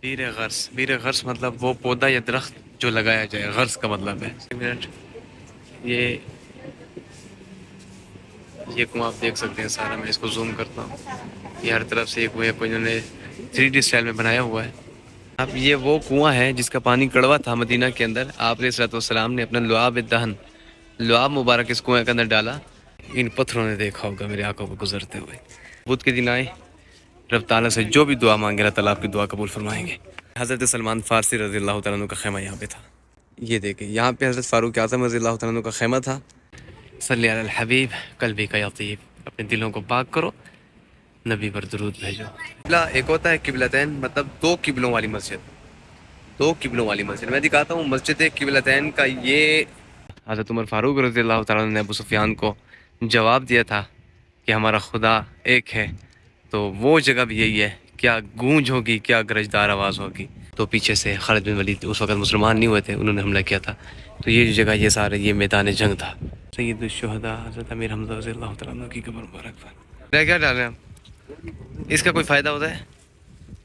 بیر غرس مطلب وہ پودا یا درخت جو لگایا جائے، غرس کا مطلب ہے. ایک منٹ، یہ کنواں آپ دیکھ سکتے ہیں سارا. میں اس کو زوم کرتا ہوں. یہ ہر طرف سے یہ کنویں کو انہوں نے 3D اسٹائل میں بنایا ہوا ہے. اب یہ وہ کنواں ہے جس کا پانی کڑوا تھا مدینہ کے اندر. آپ علیہ الصلوۃ والسلام نے اپنا لعاب دہن، لعاب مبارک اس کنویں کے اندر ڈالا. ان پتھروں نے دیکھا ہوگا میرے آنکھوں کو گزرتے ہوئے. بدھ کے دن آئے، رب تعالیٰ سے جو بھی دعا مانگے اللہ تعالیٰ آپ کی دعا قبول فرمائیں گے. حضرت سلمان فارسی رضی اللہ تعالیٰ عنہ کا خیمہ یہاں پہ تھا. یہ دیکھیں یہاں پہ حضرت فاروق اعظم رضی اللہ تعالیٰ عنہ کا خیمہ تھا. صلی علی الحبیب قلبی کا یطیب، اپنے دلوں کو پاک کرو، نبی پر درود بھیجو. قبلہ ایک ہوتا ہے قبلتین، مطلب دو قبلوں والی مسجد. دو قبلوں والی مسجد میں دکھاتا ہوں. مسجد قبلتین کا یہ حضرت عمر فاروق رضی اللہ تعالیٰ عنہ نے ابو سفیان کو جواب دیا تھا کہ ہمارا خدا ایک ہے، تو وہ جگہ بھی یہی ہے. کیا گونج ہوگی، کیا گرجدار آواز ہوگی. تو پیچھے سے خالد بن ولید اس وقت مسلمان نہیں ہوئے تھے، انہوں نے حملہ کیا تھا. تو یہ جو جگہ یہ سارے یہ میدان جنگ تھا. سید الشہداء حضرت امیر حمزہ رضی اللہ تعالیٰ عنہ کی قبر مبارک پر. کیا ڈال رہے ہیں ہم؟ اس کا کوئی فائدہ ہوتا ہے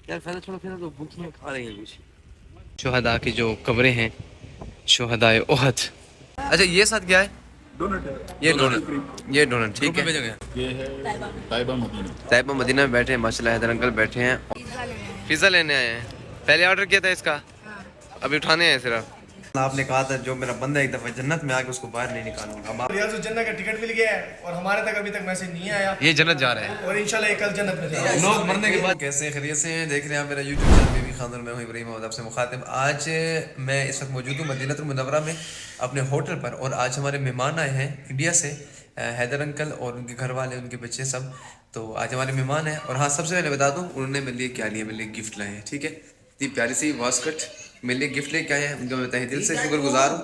یار؟ فائدہ چھوڑو، پھر تو بھوک میں کھا رہی ہیں کچھ. شہداء کی جو قبریں ہیں، شہداء احد. اچھا یہ ساتھ کیا ہے؟ یہ ڈونٹ ٹھیک ہے. یہ ہے طیبہ مدینہ. طیبہ مدینہ میں بیٹھے ہیں ماشاء اللہ. حیدر انکل بیٹھے ہیں، پیزا لینے آئے ہیں. پہلے آرڈر کیا تھا اس کا، ابھی اٹھانے ہیں صرف. آپ نے کہا تھا جو میرا بندہ ایک دفعہ جنت میں آ کے اس کو باہر نہیں نکالوں گا. ریاض الجنہ کا ٹکٹ مل گیا ہے اور ہمارے تک ابھی تک میسج نہیں آیا. یہ جنت جا رہے ہیں اور انشاءاللہ یہ کل جنت میں جائیں گے. لوگ مرنے کے بعد. کیسے خیریت سے ہیں؟ دیکھ رہے ہیں آپ میرا یوٹیوب چینل بی بی خاندان. میں ہوں ابراہیم محمد آپ سے مخاطب. آج میں اس وقت موجود ہوں مدینہ المنورہ میں اپنے ہوٹل پر، اور آج ہمارے مہمان آئے ہیں انڈیا سے، حیدر انکل اور ان کے گھر والے، ان کے بچے سب. تو آج ہمارے مہمان ہیں. اور ہاں سب سے پہلے بتا دوں انہوں نے میرے لیے کیا لیا. میرے لیے گفٹ لائے ہیں. ٹھیک ہے، اتنی پیاری سی واسکٹ میرے لیے گفٹ لے کے آئے ہیں. ان کا میں تہ دل سے شکر گزار ہوں.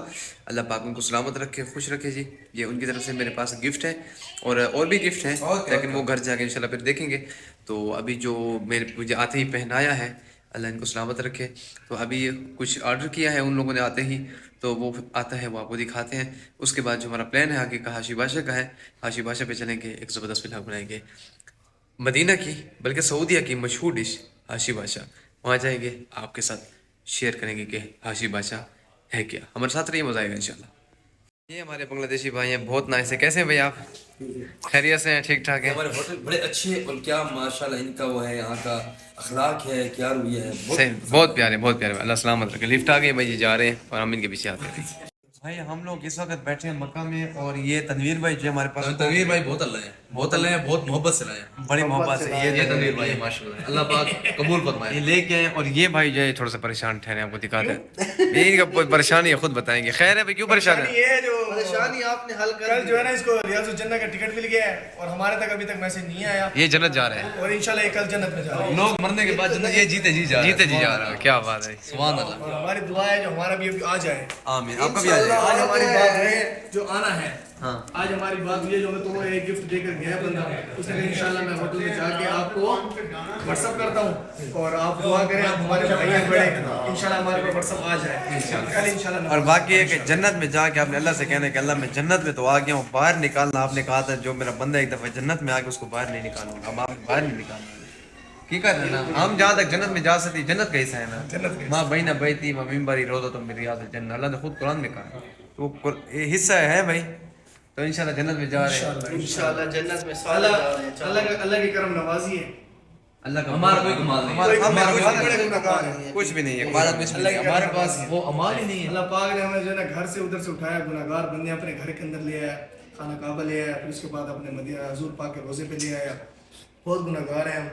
اللہ پاک ان کو سلامت رکھے، خوش رکھے جی. یہ ان کی طرف سے میرے پاس گفٹ ہے، اور بھی گفٹ ہیں لیکن وہ گھر جا کے انشاءاللہ پھر دیکھیں گے. تو ابھی جو مجھے آتے ہی پہنایا ہے، اللہ ان کو سلامت رکھے. تو ابھی کچھ آرڈر کیا ہے ان لوگوں نے آتے ہی، تو وہ آتا ہے وہ آپ کو دکھاتے ہیں. اس کے بعد جو ہمارا پلان ہے آگے کا حاشی بادشاہ کا ہے. حاشی بادشاہ پہ چلیں گے، ایک زبردست ولاگ بنائیں گے مدینہ کی، بلکہ سعودیہ کی مشہور ڈش حاشی بادشاہ. وہاں جائیں گے، آپ کے ساتھ شیئر کریں گے کہ حاشی بادشاہ ہے کیا. ہمارے ساتھ رہیے، مزہ آئے گا انشاءاللہ. یہ ہمارے بنگلہ دیشی بھائی ہیں، بہت نائس ہے. کیسے ہیں بھائی آپ؟ خیریت سے ہیں؟ ٹھیک ٹھاک ہے. ہمارے ہوٹل بڑے اچھے ہیں، اور کیا ماشاءاللہ ان کا وہ ہے، یہاں کا اخلاق ہے، کیا رویہ ہے، صحیح، بہت پیارے بہت پیارے. اللہ سلامت رکھے. لفٹ آ گئی بھائی، یہ جا رہے ہیں اور ہم ان کے پیچھے آتے ہیں. بھائی ہم لوگ اس وقت بیٹھے ہیں مکہ میں، اور یہ تنویر بھائی جو ہمارے پاس، تنویر بھائی بہت اللہ ہے، بہت اللہ ہے، بہت محبت سے لائے ہیں. بڑی محبت سے یہ تنویر بھائی ماشاءاللہ اللہ پاک قبول فرمائے. یہ لے کے آئے. اور یہ بھائی جو ہے تھوڑا سا پریشان ٹھہرے، آپ کو دکھاتے ہیں. یہ ان کا پریشانی ہے، خود بتائیں گے. خیر ہے بھائی، کیوں پریشان ہے؟ یہ جو پریشانی آپ نے حل کر کل جو ہے نا اس کو ریاض الجنہ کا ٹکٹ مل گیا ہے اور ہمارے تک ابھی تک میسج نہیں آیا. یہ جنت جا رہے ہیں. اور انشاءاللہ یہ کل جنت میں جائیں گے. لوگ مرنے کے بعد جنت، یہ جیتے جی جا رہے ہیں. جیتے جی جا رہا ہے. کیا بات ہے، سبحان اللہ. اور ہماری دعا ہے جو ہمارا بھی ابھی آ جائے. آمین. آپ کا بھی آ جائے. آج ہماری بات ہے جو آنا ہے. ہاں آج ہماری بات یہ جو میں تمہیں ایک گفٹ دے کر گیا بندہ، اس نے کہا انشاءاللہ میں ہوٹل میں جا کے آپ کو واٹس اپ کرتا ہوں، اور آپ دعا کریں. آپ ہمارے بھائی ہیں بڑے، انشاءاللہ ہمارے پر واٹس اپ آ جائے کل انشاءاللہ. اور باقی ہے کہ جنت میں جا کے آپ نے اللہ سے کہنا ہے کہ اللہ میں جنت میں تو آ گیا ہوں، باہر نکالنا. آپ نے کہا تھا جو میرا بندہ ایک دفعہ جنت میں آ کے اس کو باہر نہیں نکالوں گا. اب آپ باہر نہیں نکالنا کی کر رہے نا. ہم جہاں تک جنت میں جا سکتے، جنت کا حصہ ہے نا. ماں بہینہ بیتی و منبری روضۃ من ریاض الجنہ، اللہ نے خود قرآن میں کہا ہے. تو وہ حصہ ہے بھائی. تو انشاءاللہ جنت میں جا رہے ہیں. انشاءاللہ جنت میں اللہ کی کرم نوازی ہے. اللہ کا ہمارا کوئی کمال نہیں ہے، ہمارا بڑے گناہگار ہیں. کچھ بھی نہیں ہے. اللہ ہمارے پاس وہ امال ہی نہیں ہے. اللہ پاک نے ہمیں جو ہے نا گھر سے ادھر سے اٹھایا، گناہگار بندے اپنے گھر کے اندر لے آیا، خانہ کعبہ لے آیا، پھر اس کے بعد اپنے مدینہ حضور پاک کے روزے پہ لے آیا. بہت گناہگار ہیں ہم.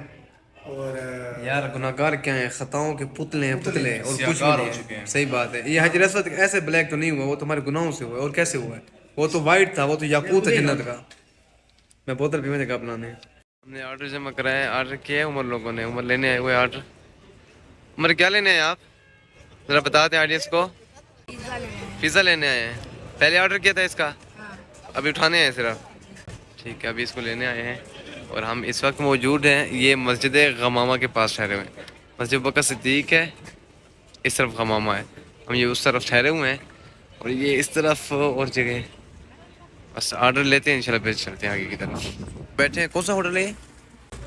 اور یار گناہگار کیا ہیں، خطاؤں کے پتلے ہیں، پتلے اور کچھ بھی نہیں ہے. صحیح بات ہے. یہ حجر اسود ایسے بلیک تو نہیں ہوا، وہ تمہارے گناہوں سے ہوا ہے. اور کیسے ہوا ہے؟ وہ تو وائٹ تھا، وہ تو یاقوت ہے جنت کا. میں بوتل پینے کا اپنا نے ہم نے آرڈر جمع کرایا، آرڈر کیا ہے عمر لوگوں نے. عمر لینے آئے ہوئے آرڈر. عمر کیا لینے آئے آپ؟ ذرا بتا دیں آڈینس کو. پیزا لینے آئے ہیں. پہلے آرڈر کیا تھا اس کا، ابھی اٹھانے ہیں صرف. ٹھیک ہے، ابھی اس کو لینے آئے ہیں. اور ہم اس وقت موجود ہیں، یہ مسجد غمامہ کے پاس ٹھہرے ہوئے ہیں. مسجد بکر صدیق ہے، اس طرف غمامہ ہے. ہم یہ اس طرف ٹھہرے ہوئے ہیں، اور یہ اس طرف اور جگہ. بس آرڈر لیتے ہیں انشاءاللہ، پھر چلتے ہیں آگے کی طرف. بیٹھے ہیں. کون سا ہوٹل ہے یہ؟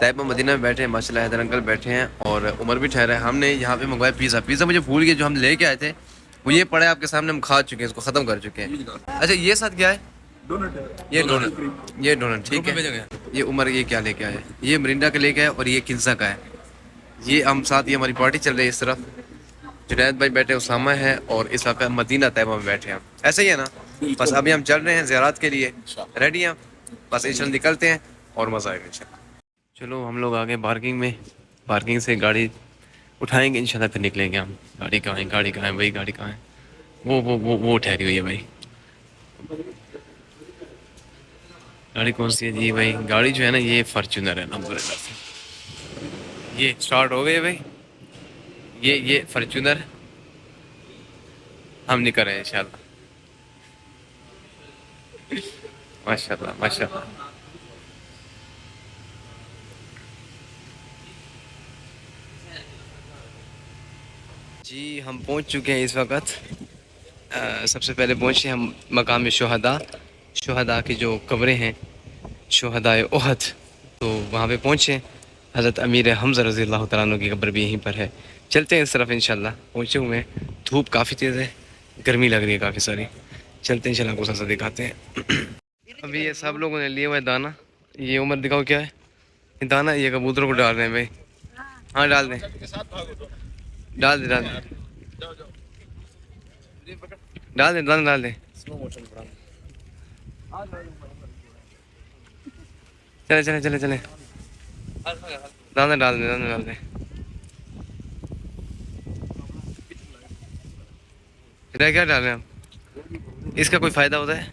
طیبہ مدینہ میں بیٹھے ہیں ماشاءاللہ. حیدر انکل بیٹھے ہیں اور عمر بھی ٹھہرا ہے. ہم نے یہاں پہ منگوایا پیزا مجھے بھول گیا جو ہم لے کے آئے تھے وہ یہ پڑا ہے آپ کے سامنے. ہم کھا چکے ہیں اس کو ختم کر چکے ہیں. اچھا یہ ساتھ کیا ہے؟ یہ ڈونٹ ٹھیک ہے. یہ عمر یہ کیا لے کے آیا ہے؟ یہ مرینڈا کا لے کے آیا اور یہ کنزا کا ہے. یہ ہم ساتھ یہ ہماری پارٹی چل رہی ہے. اس طرف جنید بھائی بیٹھے, اسامہ ہے اور اس وقت مدینہ طیبہ میں بیٹھے ہیں. ایسا ہی ہے نا؟ بس ابھی ہم چل رہے ہیں زیارات کے لیے, ریڈی ہیں بس انشاءاللہ نکلتے ہیں اور مزہ آئے گا انشاءاللہ. چلو ہم لوگ آگے پارکنگ میں, پارکنگ سے گاڑی اٹھائیں گے انشاءاللہ, پھر نکلیں گے ہم. گاڑی کہاں ہے وہی گاڑی کہاں ہے؟ وہ ٹھہری ہوئی ہے بھائی. گاڑی کون سی ہے جی بھائی؟ گاڑی جو ہے نا یہ فارچونر ہے الحمدللہ سے. یہ اسٹارٹ ہو گئے بھائی. یہ فارچونر ہم نکل رہے ہیں انشاءاللہ. ماشاءاللہ ماشاءاللہ. جی ہم پہنچ چکے ہیں اس وقت. سب سے پہلے پہنچے ہم مقام شہداء کی جو قبریں ہیں, شہداء احد, تو وہاں پہ پہنچے. حضرت امیر حمزہ رضی اللہ تعالیٰ عنہ کی قبر بھی یہیں پر ہے. چلتے ہیں اس طرف انشاءاللہ. پہنچے ہوئے ہیں, دھوپ کافی تیز ہے, گرمی لگ رہی ہے کافی ساری. چلتے ہیں انشاءاللہ, کو سا دکھاتے ہیں. ابھی یہ سب لوگوں نے لیا ہوا ہے دانا. یہ عمر دکھاؤ کیا ہے یہ دانا؟ یہ کبوتروں کو ڈال رہے ہیں بھائی. ہاں ڈال دیں ڈال دیں دانا ڈال دیں. چلے دانا ڈال دیں. کیا ڈال رہے ہیں ہم؟ اس کا کوئی فائدہ ہوتا ہے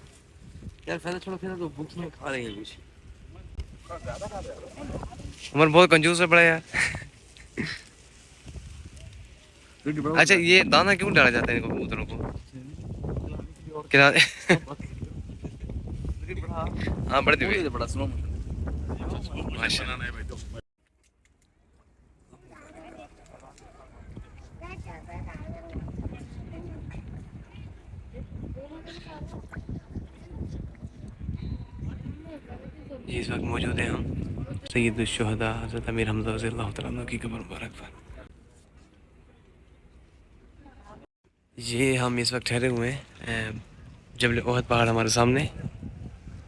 یار؟ فائدہ چھوڑو, پھر تو بھوک میں کھا رہی ہے کچھ. عمر بہت کنجوس ہے پڑا یار. اچھا یہ دانا کیوں ڈالا جاتا ہے ان کبوتروں کو؟ ہاں بڑی ہوئی ماشاء اللہ. اس وقت موجود ہیں ہم سید الشہداء حضرت امیر حمزہ رضی اللہ تعالیٰ عنہ کی قبر مبارک پر. یہ ہم اس وقت ٹھہرے ہوئے ہیں جبل احد پہاڑ ہمارے سامنے,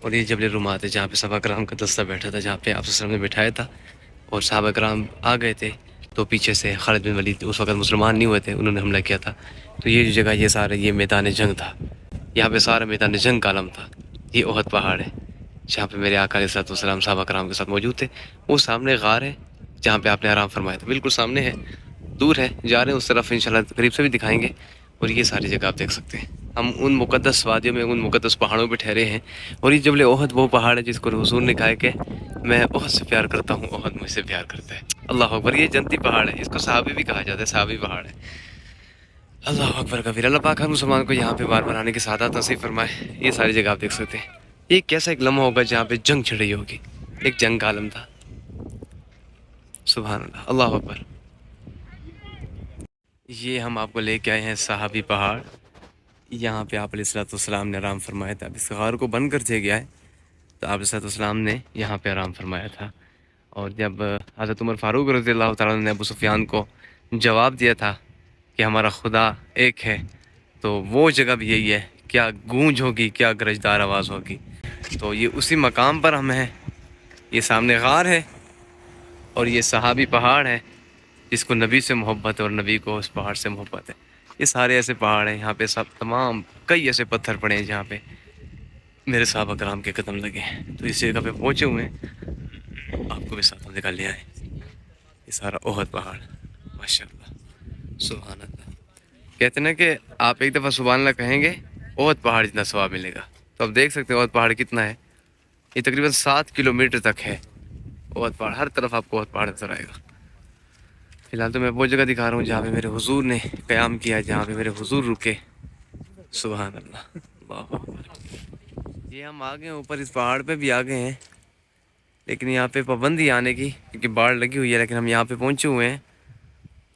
اور یہ جبل رومات ہے جہاں پہ صحابہ کرام کا دستہ بیٹھا تھا, جہاں پہ آپ صلی اللہ علیہ وسلم نے بٹھایا تھا. اور صحابہ کرام آ گئے تھے تو پیچھے سے خالد بن ولید اس وقت مسلمان نہیں ہوئے تھے, انہوں نے حملہ کیا تھا. تو یہ جو جگہ یہ سارا یہ میدان جنگ تھا, یہاں پہ سارا میدان جنگ کا عالم تھا. یہ احد پہاڑ ہے جہاں پہ میرے آقا علیہ الصلوۃ والسلام صحابہ کرام کے ساتھ موجود تھے. وہ سامنے غار ہے جہاں پہ آپ نے آرام فرمایا تھا, بالکل سامنے ہے, دور ہے, جا رہے ہیں اس طرف انشاءاللہ, قریب سے بھی دکھائیں گے. اور یہ ساری جگہ آپ دیکھ سکتے ہیں. ہم ان مقدس وادیوں میں, ان مقدس پہاڑوں پہ ٹھہرے ہیں. اور یہ جبل احد وہ پہاڑ ہے جس کو حضور نے کہا ہے کہ میں احد سے پیار کرتا ہوں, احد مجھ سے پیار کرتا ہے. اللہ اکبر. یہ جنتی پہاڑ ہے, اس کو صحابی بھی کہا جاتا ہے, صحابی پہاڑ ہے. اللہ اکبر کبیر. اللہ پاک ہر مسلمان کو یہاں پہ بار بار آنے کی سعادت نصیب فرمائے. یہ ساری جگہ آپ دیکھ سکتے ہیں. یہ کیسا ایک لمحہ ہوگا جہاں پہ جنگ چھڑ رہی ہوگی, ایک جنگ کا عالم تھا. سبحان اللہ, اللہ اکبر. یہ ہم آپ کو لے کے آئے ہیں صحابی پہاڑ. یہاں پہ آپ علیہ الصلوۃ والسلام نے آرام فرمایا تھا. اب اس غار کو بند کر دیا گیا ہے, تو آپ علیہ الصلوۃ والسلام نے یہاں پہ آرام فرمایا تھا. اور جب حضرت عمر فاروق رضی اللہ تعالیٰ عنہ نے ابو سفیان کو جواب دیا تھا کہ ہمارا خدا ایک ہے, تو وہ جگہ بھی یہی ہے. کیا گونج ہوگی, کیا گرجدار آواز ہوگی. تو یہ اسی مقام پر ہم ہیں. یہ سامنے غار ہے اور یہ صحابی پہاڑ ہے جس کو نبی سے محبت ہے اور نبی کو اس پہاڑ سے محبت ہے. یہ سارے ایسے پہاڑ ہیں, یہاں پہ سب تمام کئی ایسے پتھر پڑے ہیں جہاں پہ میرے صحابہ کرام کے قدم لگے ہیں. تو اس جگہ پہ پہنچے ہوئے ہیں, آپ کو بھی ساتھ میں نکال لیا ہے. یہ سارا احد پہاڑ ماشاء اللہ سبحان اللہ. کہتے ہیں نا کہ آپ ایک دفعہ سبحان اللہ کہیں گے احد پہاڑ جتنا ثواب ملے گا. تو اب دیکھ سکتے ہیں احد پہاڑ کتنا ہے. یہ تقریباً 7 کلومیٹر تک ہے احد پہاڑ. ہر طرف آپ کو احد پہاڑ نظر آئے گا. فی الحال تو میں وہ جگہ دکھا رہا ہوں جہاں پہ میرے حضور نے قیام کیا, جہاں پہ میرے حضور رکے. سبحان اللہ, اللہ اکبر. یہ ہم آ گئے ہیں اوپر, اس پہاڑ پہ بھی آ گئے ہیں, لیکن یہاں پہ پابندی آنے کی کیونکہ باڑ لگی ہوئی ہے. لیکن ہم یہاں پہ پہنچے ہوئے ہیں,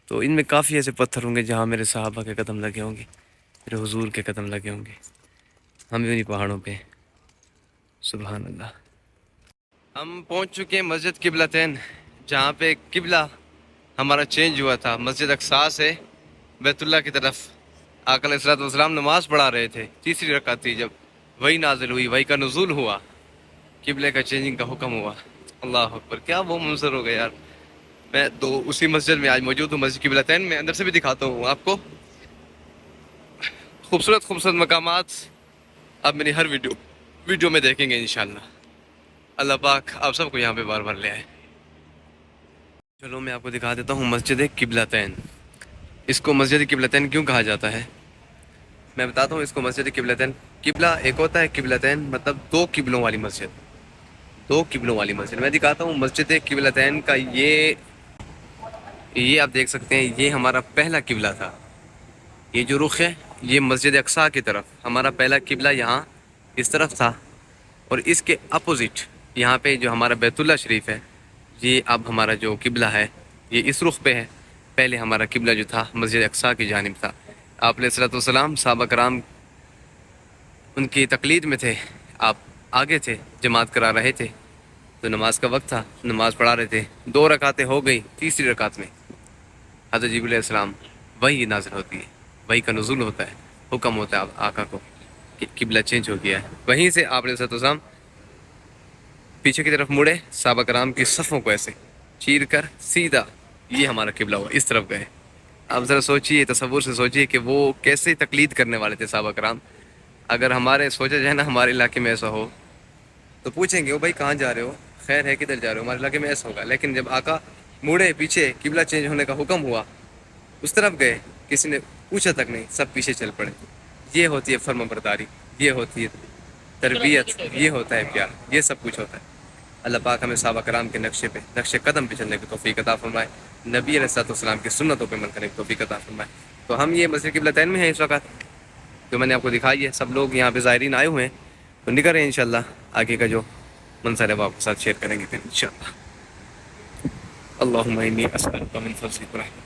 تو ان میں کافی ایسے پتھر ہوں گے جہاں میرے صحابہ کے قدم لگے ہوں گے, میرے حضور کے قدم لگے ہوں گے. ہم بھی انہیں پہاڑوں پہ. سبحان اللہ. ہم پہنچ چکے ہیں مسجد قبلتین، جہاں پہ قبلہ ہمارا چینج ہوا تھا۔ مسجد اقصی سے بیت اللہ کی طرف آقا علیہ الصلوۃ والسلام نماز پڑھا رہے تھے، تیسری رکعت تھی جب وہی نازل ہوئی، وہی کا نزول ہوا، قبلے کا چینجنگ کا حکم ہوا۔ اللہ اکبر، کیا وہ منظر ہو گیا یار۔ میں تو اسی مسجد میں آج موجود ہوں، مسجد قبلتین میں، اندر سے بھی دکھاتا ہوں آپ کو۔ خوبصورت خوبصورت مقامات آپ میری ہر ویڈیو میں دیکھیں گے انشاءاللہ۔ اللہ پاک آپ سب کو یہاں پہ بار بار لے آئے۔ چلو میں آپ کو دکھا دیتا ہوں مسجد قبلتین۔ اس کو مسجد قبلتین کیوں کہا جاتا ہے میں بتاتا ہوں اس کو۔ مسجد قبلتین، قبلہ ایک ہوتا ہے، قبلتین مطلب دو قبلوں والی مسجد، دو قبلوں والی مسجد۔ میں دکھاتا ہوں مسجد قبلتین کا، یہ آپ دیکھ سکتے ہیں، یہ ہمارا پہلا قبلہ تھا۔ یہ جو رخ ہے یہ مسجد اقصی کی طرف، ہمارا پہلا قبلہ یہاں اس طرف تھا، اور اس کے اپوزٹ یہاں پہ جو ہمارا بیت اللہ شریف ہے، یہ اب ہمارا جو قبلہ ہے یہ اس رخ پہ ہے۔ پہلے ہمارا قبلہ جو تھا مسجد اقصی کی جانب تھا۔ آپ علیہ الصلوۃ والسلام صحابہ کرام ان کی تقلید میں تھے، آپ آگے تھے، جماعت کرا رہے تھے، تو نماز کا وقت تھا، نماز پڑھا رہے تھے، 2 رکعتیں ہو گئی، تیسری رکعت میں حضرت جبریل علیہ السلام وہی نازل ہوتی ہے، وہی کا نزول ہوتا ہے، حکم ہوتا ہے آقا کو کہ قبلہ چینج ہو گیا ہے۔ وہیں سے آپ علیہ الصلوۃ والسلام پیچھے کی طرف مڑے، صحابہ کرام کی صفوں کو ایسے چیر کر سیدھا یہ ہمارا قبلہ ہوا، اس طرف گئے۔ آپ ذرا سوچئے، تصور سے سوچئے کہ وہ کیسے تقلید کرنے والے تھے صحابہ کرام۔ اگر ہمارے سوچا جائے نا ہمارے علاقے میں ایسا ہو تو پوچھیں گے، او بھائی کہاں جا رہے ہو، خیر ہے کدھر جا رہے ہو، ہمارے علاقے میں ایسا ہوگا۔ لیکن جب آقا مڑے پیچھے، قبلہ چینج ہونے کا حکم ہوا، اس طرف گئے، کسی نے پوچھا تک نہیں، سب پیچھے چل پڑے۔ یہ ہوتی ہے فرما برداری، یہ ہوتی ہے تربیت، یہ ہوتا ہے پیار، یہ سب کچھ ہوتا ہے۔ اللہ پاک ہمیں صحابہ کرام کے نقشے پہ، نقش قدم پہ چلنے کی توفیق عطا فرمائے، نبی علیہ الصلوۃ والسلام کی سنتوں پہ عمل کرنے کی توفیق عطا فرمائے۔ تو ہم یہ مسجد قبلتین میں ہیں اس وقت، جو میں نے آپ کو دکھائی ہے۔ سب لوگ یہاں پہ زائرین آئے ہوئے ہیں، تو نکل رہے ہیں انشاءاللہ، آگے کا جو منظر ہے وہ آپ کے ساتھ شیئر کریں گے پھر انشاءاللہ۔ اللہم انی اسألک من فضلک ورحمتک۔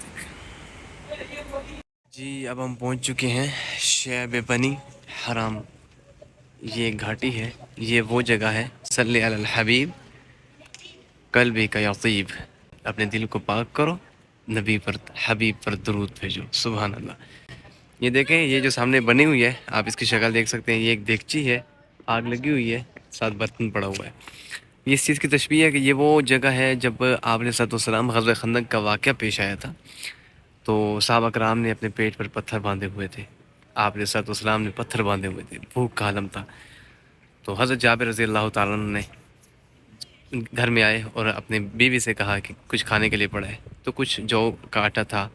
جی اب ہم پہنچ چکے ہیں شعب بنی حرام۔ یہ ایک گھاٹی ہے، یہ وہ جگہ ہے، صلی علی الحبیب قلبی کا یطیب، اپنے دل کو پاک کرو، نبی پر، حبیب پر درود بھیجو، سبحان اللہ۔ یہ دیکھیں، یہ جو سامنے بنی ہوئی ہے، آپ اس کی شکل دیکھ سکتے ہیں، یہ ایک دیگچی ہے، آگ لگی ہوئی ہے، ساتھ برتن پڑا ہوا ہے۔ یہ اس چیز کی تشبیہ ہے کہ یہ وہ جگہ ہے جب آپ علیہ الصلوۃ والسلام غزوہ خندق کا واقعہ پیش آیا تھا، تو صحابہ کرام نے اپنے پیٹ پر پتھر باندھے ہوئے تھے، آپ علیہ الصلوۃ والسلام نے پتھر باندھے ہوئے تھے، بھوک کا عالم تھا۔ تو حضرت جابر رضی اللہ تعالیٰ عنہ نے گھر میں آئے اور اپنے بیوی سے کہا کہ کچھ کھانے کے لیے پڑا ہے، تو کچھ جو کا آٹا تھا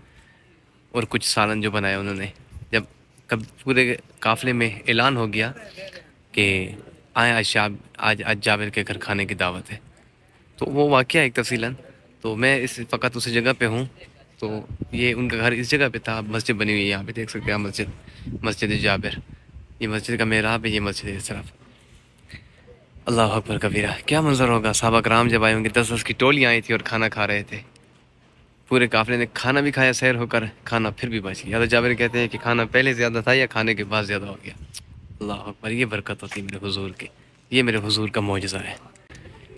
اور کچھ سالن جو بنایا انہوں نے۔ جب پورے قافلے میں اعلان ہو گیا کہ آئیں آج جابر کے گھر کھانے کی دعوت ہے، تو وہ واقعہ ایک تفصیلاً، تو میں اس فقط اسی جگہ پہ ہوں، تو یہ ان کا گھر اس جگہ پہ تھا، مسجد بنی ہوئی ہے یہاں پہ دیکھ سکتے ہیں آپ، مسجد جابر، یہ مسجد کا محراب ہے، یہ مسجد اس طرف۔ اللہ اکبر کبیرہ، کیا منظر ہوگا۔ صحابہ کرام جب آئے ہوں گے، 10 کی ٹولیاں آئی تھی اور کھانا کھا رہے تھے، پورے قافلے نے کھانا بھی کھایا، سیر ہو کر کھانا پھر بھی بچ گیا۔ حضرت جابر کہتے ہیں کہ کھانا پہلے زیادہ تھا یا کھانے کے بعد زیادہ ہو گیا۔ اللہ اکبر، یہ برکت ہوتی ہے میرے حضور کی، یہ میرے حضور کا معجزہ ہے۔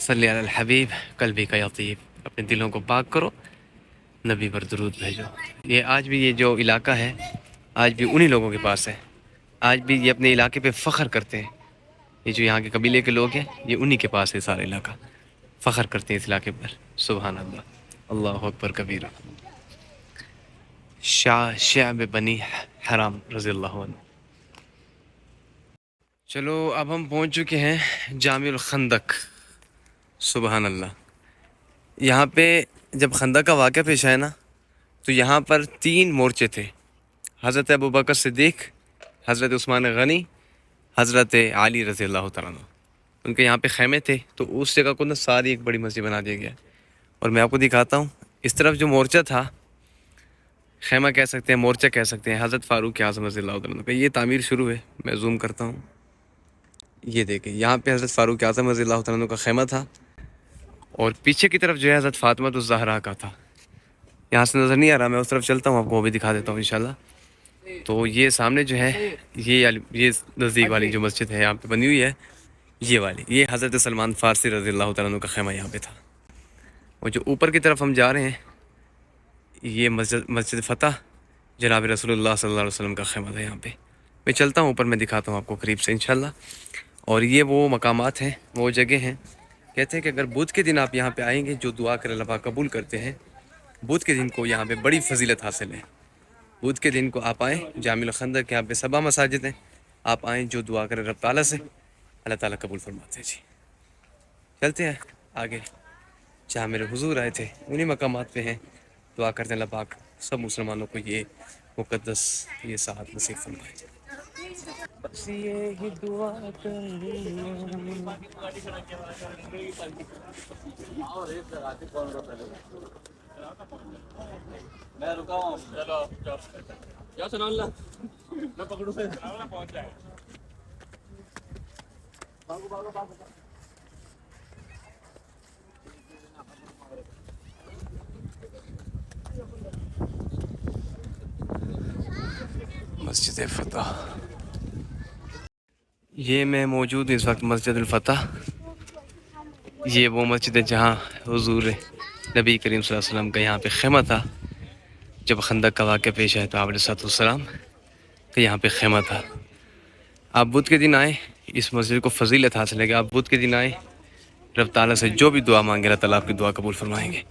صلی علی الحبیب قلبی کا یطیب، اپنے دلوں کو پاک کرو، نبی پر درود بھیجو۔ یہ آج بھی یہ جو علاقہ ہے، آج بھی انہی لوگوں کے پاس ہے، آج بھی یہ اپنے علاقے پہ فخر کرتے ہیں۔ یہ جو یہاں کے قبیلے کے لوگ ہیں، یہ انہی کے پاس ہے سارا علاقہ، فخر کرتے ہیں اس علاقے پر، سبحان اللہ، اللہ اکبر کبیرہ۔ شعب بنی حرام رضی اللہ عنہ۔ چلو اب ہم پہنچ چکے ہیں جامع الخندق، سبحان اللہ۔ یہاں پہ جب خندق کا واقعہ پیش آیا نا، تو یہاں پر 3 مورچے تھے، حضرت ابوبکر صدیق، حضرت عثمان غنی، حضرت علی رضی اللہ تعالیٰ عنہ، ان کے یہاں پہ خیمے تھے، تو اس جگہ کو نا ساری ایک بڑی مسجد بنا دیا گیا۔ اور میں آپ کو دکھاتا ہوں، اس طرف جو مورچہ تھا، خیمہ کہہ سکتے ہیں، مورچہ کہہ سکتے ہیں، حضرت فاروق اعظم رضی اللہ تعالیٰ عنہ کا یہ تعمیر شروع ہے۔ میں زوم کرتا ہوں، یہ دیکھیں، یہاں پہ حضرت فاروق اعظم رضی اللہ تعالیٰ عنہ کا خیمہ تھا، اور پیچھے کی طرف جو ہے حضرت فاطمہ الزہرا کا تھا۔ یہاں سے نظر نہیں آ رہا، میں اس طرف چلتا ہوں، آپ کو وہ بھی دکھا دیتا ہوں انشاءاللہ۔ تو یہ سامنے جو ہے، یہ نزدیک والی جو مسجد ہے یہاں پہ بنی ہوئی ہے، یہ والی، یہ حضرت سلمان فارسی رضی اللہ تعالیٰ عنہ کا خیمہ یہاں پہ تھا. اور جو اوپر کی طرف ہم جا رہے ہیں یہ مسجد فتح جناب رسول اللہ صلی اللہ علیہ وسلم کا خیمہ تھا. یہاں پہ میں چلتا ہوں اوپر، میں دکھاتا ہوں آپ کو قریب سے انشاءاللہ. اور یہ وہ مقامات ہیں، وہ جگہ ہیں، کہتے ہیں کہ اگر بدھ کے دن آپ یہاں پہ آئیں گے، جو دعا کر اللہ پاک قبول کرتے ہیں، بدھ کے دن کو یہاں پہ بڑی فضیلت حاصل ہے. بدھ کے دن کو آپ آئیں، جامع الخندق کے یہاں پہ 7 مساجد ہیں، آپ آئیں، جو دعا کریں رب تعالیٰ سے اللہ تعالیٰ قبول فرماتے ہیں. جی چلتے ہیں آگے، جہاں میرے حضور آئے تھے انہی مقامات پہ ہیں. دعا کرتے ہیں اللہ پاک سب مسلمانوں کو یہ مقدس یہ ساتھ نصیب فرمائے. بس یہی دعا مسجد فتح. یہ میں موجود اس وقت مسجد الفتح. یہ وہ مسجد ہے جہاں حضور نبی کریم صلی اللہ علیہ وسلم کا یہاں پہ خیمہ تھا. جب خندق کا واقعہ پیش آیا تو آپ علیہ السلام کا یہاں پہ خیمہ تھا. آپ بدھ کے دن آئیں، اس مسجد کو فضیلت حاصل ہے کہ آپ بدھ کے دن آئیں، رب تعالیٰ سے جو بھی دعا مانگے اللہ تعالیٰ آپ کی دعا قبول فرمائیں گے.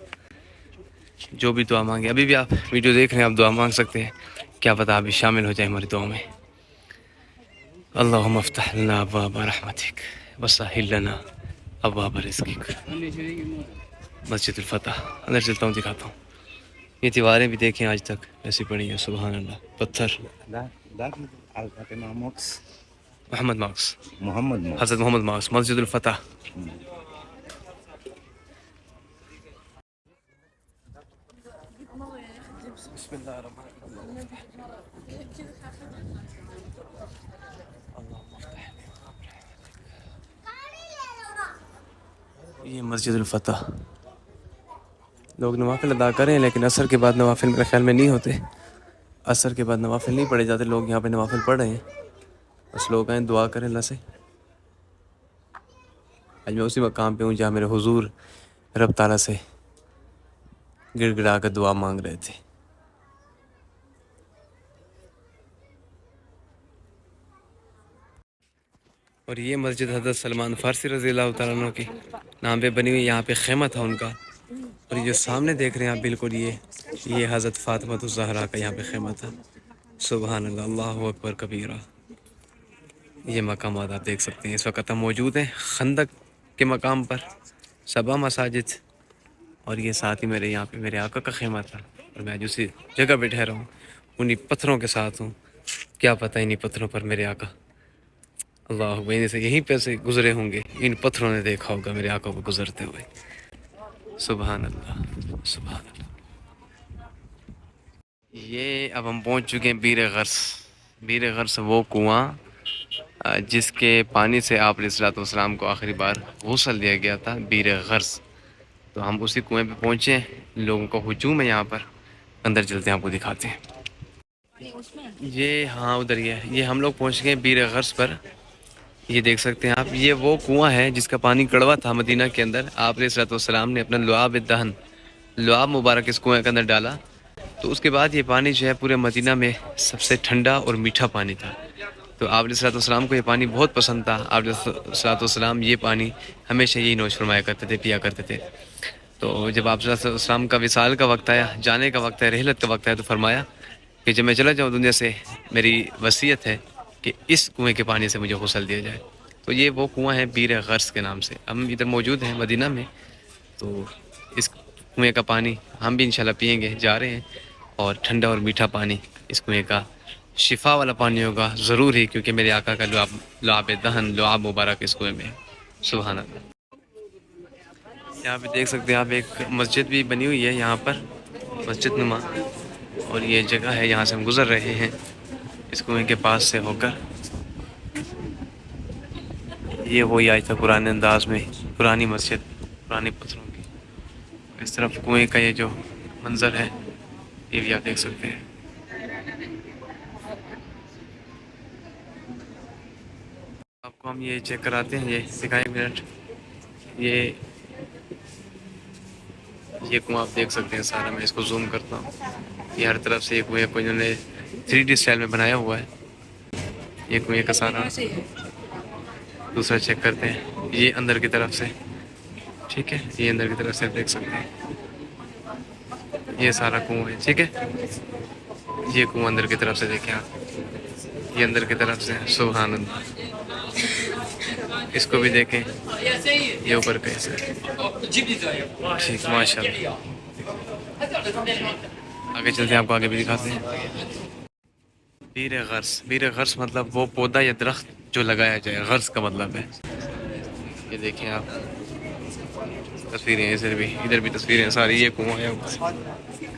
جو بھی دعا مانگے، ابھی بھی آپ ویڈیو دیکھ رہے ہیں، آپ دعا مانگ سکتے ہیں، کیا پتہ آپ بھی شامل ہو جائیں ہماری دعا میں. اللہم افتح لنا ابواب رحمتک وسہل لنا ابواب رزقک. مسجد الفتح اندر چلتا ہوں، دکھاتا ہوں. یہ دیواریں بھی دیکھیں آج تک ایسی پڑی ہیں، سبحان اللہ. پتھر. محمد مارکس، حضرت محمد مارکس، مسجد الفتح. بسم اللہ الرحمن الرحیم. یہ مسجد الفتح. لوگ نوافل ادا کریں لیکن عصر کے بعد نوافل میرے خیال میں نہیں ہوتے. عصر کے بعد نوافل نہیں پڑھے جاتے. لوگ یہاں پہ نوافل پڑھ رہے ہیں، بس لوگ آئیں دعا کریں اللہ سے. آج میں اسی مقام پہ ہوں جہاں میرے حضور رب تعالیٰ سے گڑ گڑا کر دعا مانگ رہے تھے. اور یہ مسجد حضرت سلمان فارسی رضی اللہ تعالیٰ عنہ کی نام پہ بنی ہوئی، یہاں پہ خیمہ تھا ان کا. اور یہ جو سامنے دیکھ رہے ہیں آپ بالکل یہ حضرت فاطمہ الزہرا کا یہاں پہ خیمہ تھا. سبحان اللہ، اللہ اکبر کبیرہ. یہ مقامات آپ دیکھ سکتے ہیں. اس وقت ہم موجود ہیں خندق کے مقام پر، 7 مساجد. اور یہ ساتھ ہی میرے یہاں پہ میرے آقا کا خیمہ تھا. اور میں جو اسی جگہ پہ ٹھہرا ہوں انہی پتھروں کے ساتھ ہوں. کیا پتہ انہی پتھروں پر میرے آقا اللہ بہن سے یہیں پہ سے گزرے ہوں گے. ان پتھروں نے دیکھا ہوگا میرے آقا کو گزرتے ہوئے. سبحان اللہ، سبحان اللہ. یہ اب ہم پہنچ چکے ہیں بیر غرس. بیر غرس وہ کنواں جس کے پانی سے آپ علیہ السلام کو آخری بار غسل دیا گیا تھا، بیر غرس. تو ہم اسی کنویں پہ پہنچے ہیں. لوگوں کا ہجوم ہے یہاں پر. اندر چلتے ہیں، آپ کو دکھاتے ہیں. یہ ہاں ادھر یہ ہم لوگ پہنچ گئے بیر غرس پر. یہ دیکھ سکتے ہیں آپ، یہ وہ کنواں ہے جس کا پانی کڑوا تھا مدینہ کے اندر. آپ علیہ السلام نے اپنا لعاب دہن، لعاب مبارک اس کنویں کے اندر ڈالا. تو اس کے بعد یہ پانی جو ہے پورے مدینہ میں سب سے ٹھنڈا اور میٹھا پانی تھا. تو آپ علیہ السلام کو یہ پانی بہت پسند تھا. آپ علیہ السلام یہ پانی ہمیشہ یہی نوش فرمایا کرتے تھے، پیا کرتے تھے. تو جب آپ علیہ السلام کا وصال کا وقت آیا، جانے کا وقت ہے، رحلت کا وقت ہے، تو فرمایا کہ جب میں چلا جاؤں دنیا سے، میری وصیت ہے کہ اس کنویں کے پانی سے مجھے غسل دیا جائے. تو یہ وہ کنواں ہے بیر غرس کے نام سے. ہم ادھر موجود ہیں مدینہ میں. تو اس کنویں کا پانی ہم بھی انشاءاللہ پیئیں گے، جا رہے ہیں. اور ٹھنڈا اور میٹھا پانی اس کنویں کا شفا والا پانی ہوگا ضرور ہی، کیونکہ میرے آقا کا لعاب دہن، لعاب مبارک اس کنویں میں. سبحان اللہ. یہاں پہ دیکھ سکتے ہیں آپ ایک مسجد بھی بنی ہوئی ہے یہاں پر، مسجد نما. اور یہ جگہ ہے یہاں سے ہم گزر رہے ہیں اس کنویں کے پاس سے ہو کر. یہ وہی آج تک پرانے انداز میں پرانی مسجد، پرانی پتھروں کی. اس طرف کنویں کا یہ جو منظر ہے یہ بھی آپ دیکھ سکتے ہیں. آپ کو ہم یہ چیک کراتے ہیں, یہ دکھائیں 1 منٹ. یہ کنواں آپ دیکھ سکتے ہیں سارا, میں اس کو زوم کرتا ہوں. یہ ہر طرف سے یہ کنویں کو انہوں نے 3D اسٹائل میں بنایا ہوا ہے. یہ کنویں کا سارا دوسرا چیک کرتے ہیں, یہ اندر کی طرف سے, ٹھیک ہے, یہ اندر کی طرف سے دیکھ سکتے ہیں. یہ سارا کنواں ہے, ٹھیک ہے. یہ کنواں اندر کی طرف سے دیکھیں آپ, یہ اندر کی طرف سے. سبحان اللہ. اس کو بھی دیکھیں, یہ اوپر پہ سے, ٹھیک, ماشاء اللہ. آگے چلتے ہیں, آپ کو آگے بھی دکھاتے ہیں. بیر غرس, بیر غرس مطلب وہ پودا یا درخت جو لگایا جائے, غرس کا مطلب ہے. یہ دیکھیں آپ, تصویریں ادھر بھی تصویریں ہیں ساری. یہ کنواں ہے,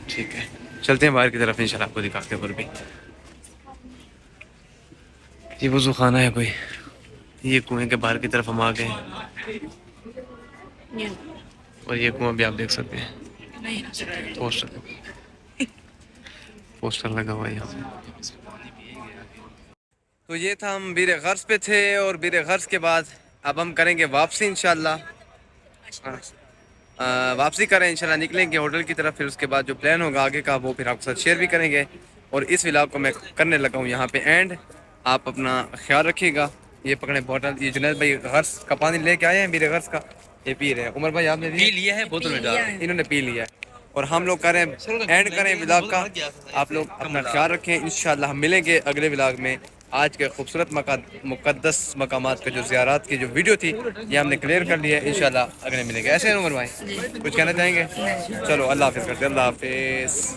ٹھیک ہے. چلتے ہیں باہر کی طرف, انشاءاللہ آپ کو دکھاتے ہیں. پر بھی یہ وضو خانہ ہے کوئی. یہ کنویں کے باہر کی طرف ہم آ گئے, اور یہ کنواں بھی آپ دیکھ سکتے ہیں. پوسٹر لگا ہوا ہے یہاں پہ. تو یہ تھا, ہم بیر غرس پہ تھے, اور بیر غرس کے بعد اب ہم کریں گے واپسی انشاءاللہ. واپسی کریں انشاءاللہ, نکلیں گے ہوٹل کی طرف. پھر اس کے بعد جو پلان ہوگا آگے کا وہ پھر آپ کے ساتھ شیئر بھی کریں گے. اور اس ولاگ کو میں کرنے لگا ہوں یہاں پہ اینڈ. آپ اپنا خیال رکھیے گا. یہ پکڑیں بوٹل, یہ جنید بھائی غرس کا پانی لے کے آئے ہیں, بیر غرس کا, یہ پی رہے ہیں. عمر بھائی آپ نے پی لیا ہے, بوتل میں ڈال, انہوں نے پی لیا ہے. اور ہم لوگ کریں اینڈ کریں ولاگ کا. آپ لوگ اپنا خیال رکھیں. انشاءاللہ ہم ملیں گے اگلے ولاگ میں. آج کے خوبصورت مقدس مقامات کے جو زیارات کی جو ویڈیو تھی, یہ ہم نے کلیئر کر لیا ہے. انشاءاللہ اگلے ملیں گے. ایسے ہیں عمر بھائی, کچھ کہنا چاہیں گے؟ چلو اللہ حافظ کرتے ہیں. اللہ حافظ.